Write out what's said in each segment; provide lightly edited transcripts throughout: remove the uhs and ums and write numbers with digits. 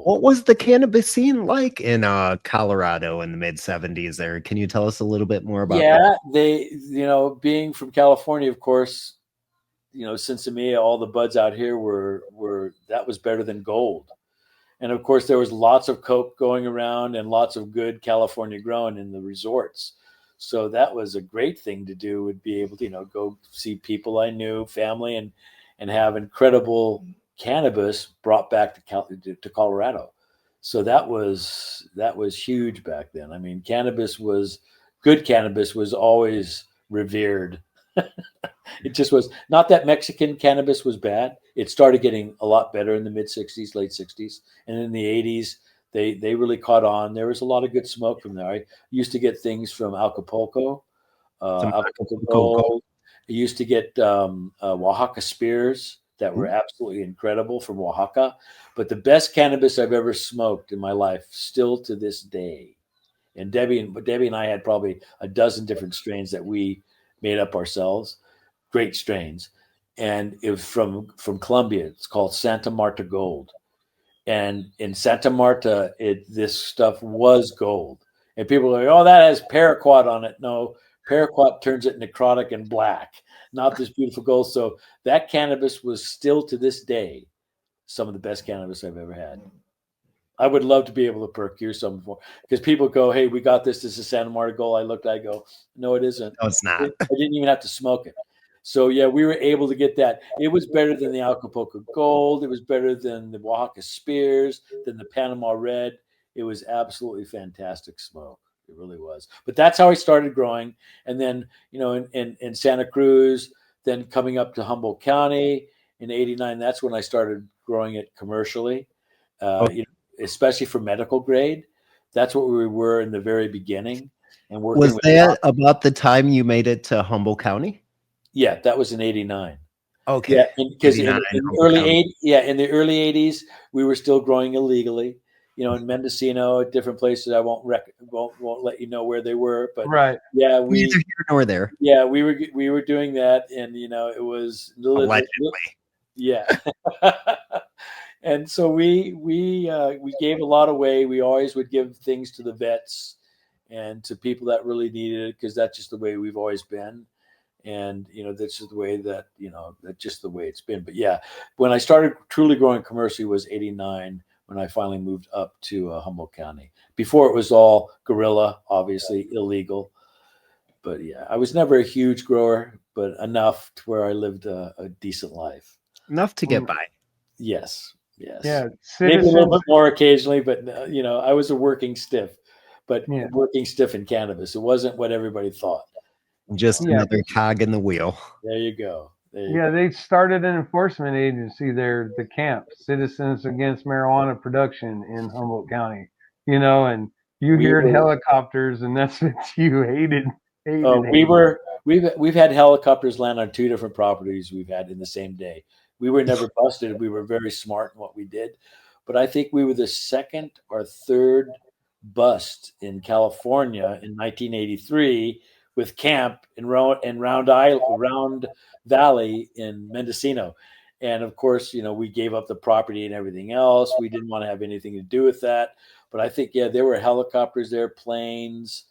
What was the cannabis scene like in Colorado in the mid 70s there? Can you tell us a little bit more about that? Yeah, being from California, of course, since to me, all the buds out here were that was better than gold. And of course, there was lots of coke going around and lots of good California grown in the resorts. So that was a great thing to do. Would be able to go see people I knew, family, and have incredible cannabis brought back to Colorado. So that was huge back then. I mean, good cannabis was always revered. It just was not that Mexican cannabis was bad. It started getting a lot better in the mid '60s, late '60s, and in the '80s they really caught on. There was a lot of good smoke from there. I used to get things from Some Acapulco cocoa. Gold. I used to get Oaxaca spears that were Ooh. absolutely incredible from Oaxaca. But the best cannabis I've ever smoked in my life, still to this day. And Debbie and I had probably a dozen different strains that we made up ourselves, great strains. And it was from Colombia. It's called Santa Marta Gold. And in Santa Marta, this stuff was gold. And people are like, oh, that has paraquat on it. No, paraquat turns it necrotic and black, not this beautiful gold. So that cannabis was still to this day some of the best cannabis I've ever had. I would love to be able to procure some for, because people go, "Hey, we got this. This is Santa Marta Gold." I go, "No, it isn't. No, it's I not. didn't even have to smoke it." So yeah, we were able to get that. It was better than the Acapulco Gold. It was better than the Oaxaca Spears, than the Panama Red. It was absolutely fantastic smoke. It really was. But that's how I started growing, and then in Santa Cruz, then coming up to Humboldt County in '89. That's when I started growing it commercially. Oh, Especially for medical grade. That's what we were in the very beginning, and working was with that about the time you made it to Humboldt County? yeah, that was in '89. Okay. Yeah, because 89 in the Humboldt County. in the early '80s, we were still growing illegally. In Mendocino, at different places. I won't let you know where they were, but Right. yeah, Neither here nor there. we were doing that, and it was Allegedly. yeah. And so we gave a lot away. We always would give things to the vets and to people that really needed it, because that's just the way we've always been. And that's just the way that's just the way it's been. But yeah, when I started truly growing commercially was '89, when I finally moved up to Humboldt County. Before, it was all guerrilla, obviously illegal. But yeah, I was never a huge grower, but enough to where I lived a decent life. Enough to get by. Yes, yes. Yeah, Maybe a little citizens. bit more occasionally, but I was a working stiff, but Yeah, working stiff in cannabis. It wasn't what everybody thought. Just yeah, another cog in the wheel. There you go. There you yeah. go. They started an enforcement agency there, the camp, Citizens Against Marijuana Production in Humboldt County. And you We heard were, helicopters, and that's what you hated, uh, hated, we hated. were, we've had helicopters land on two different properties we've had in the same day. We were never busted. We were very smart in what we did, but I think we were the second or third bust in California in 1983 with camp in Round Valley in Mendocino. And of course, we gave up the property and everything else. We didn't want to have anything to do with that. But I think, yeah, there were helicopters there, planes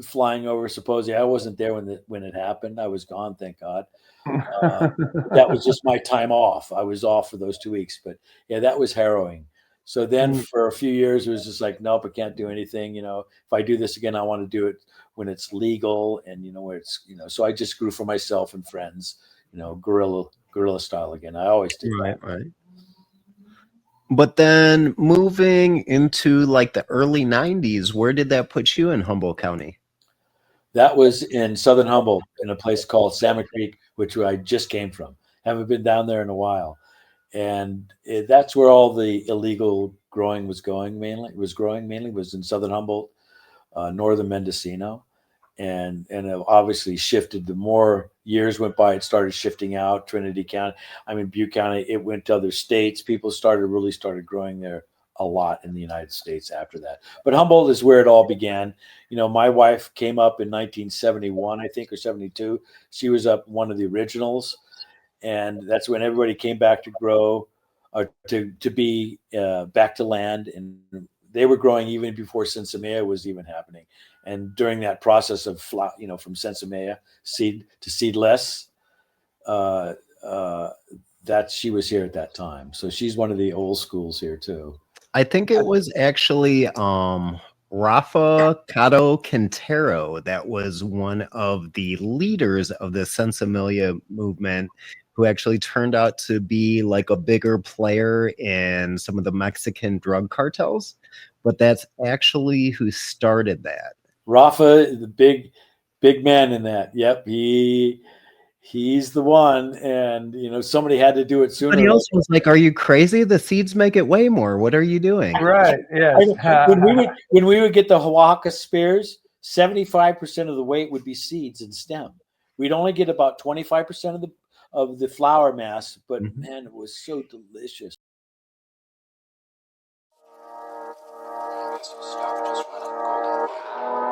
flying over. Supposedly, I wasn't there when it happened. I was gone, thank God. Uh, that was just my time off. I was off for those 2 weeks, but yeah, that was harrowing. So then Mm, for a few years, it was just like, nope, I can't do anything. If I do this again, I want to do it when it's legal and where so I just grew for myself and friends, guerrilla style again. I always did that. Right, right. But then moving into like the early 90s, where did that put you in Humboldt County? That was in Southern Humboldt in a place called Salmon Creek, which I just came from. Haven't been down there in a while. And that's where all the illegal growing was going mainly. It was growing mainly was in Southern Humboldt, northern Mendocino, and it obviously shifted. The more years went by, it started shifting out. Trinity County, Butte County, it went to other states. People really started growing there a lot in the United States after that. But Humboldt is where it all began. My wife came up in 1971, I think, or 72. She was up one of the originals, and that's when everybody came back to grow. to be back to land, and they were growing even before Sinsemilla was even happening. And during that process of from Sinsemilla seed to seedless, that she was here at that time. So she's one of the old schools here too. I think it was actually Rafa Cado Quintero that was one of the leaders of the Sinsemilla movement, who actually turned out to be like a bigger player in some of the Mexican drug cartels. But that's actually who started that. Rafa, the big man in that. Yep, he's the one, and somebody had to do it sooner. Somebody else was like, "Are you crazy? The seeds make it way more. What are you doing?" Right. Yes. When we would get the Oaxaca spears, 75% of the weight would be seeds and stem. We'd only get about 25% of the flower mass, but man, it was so delicious. Stuff just went golden.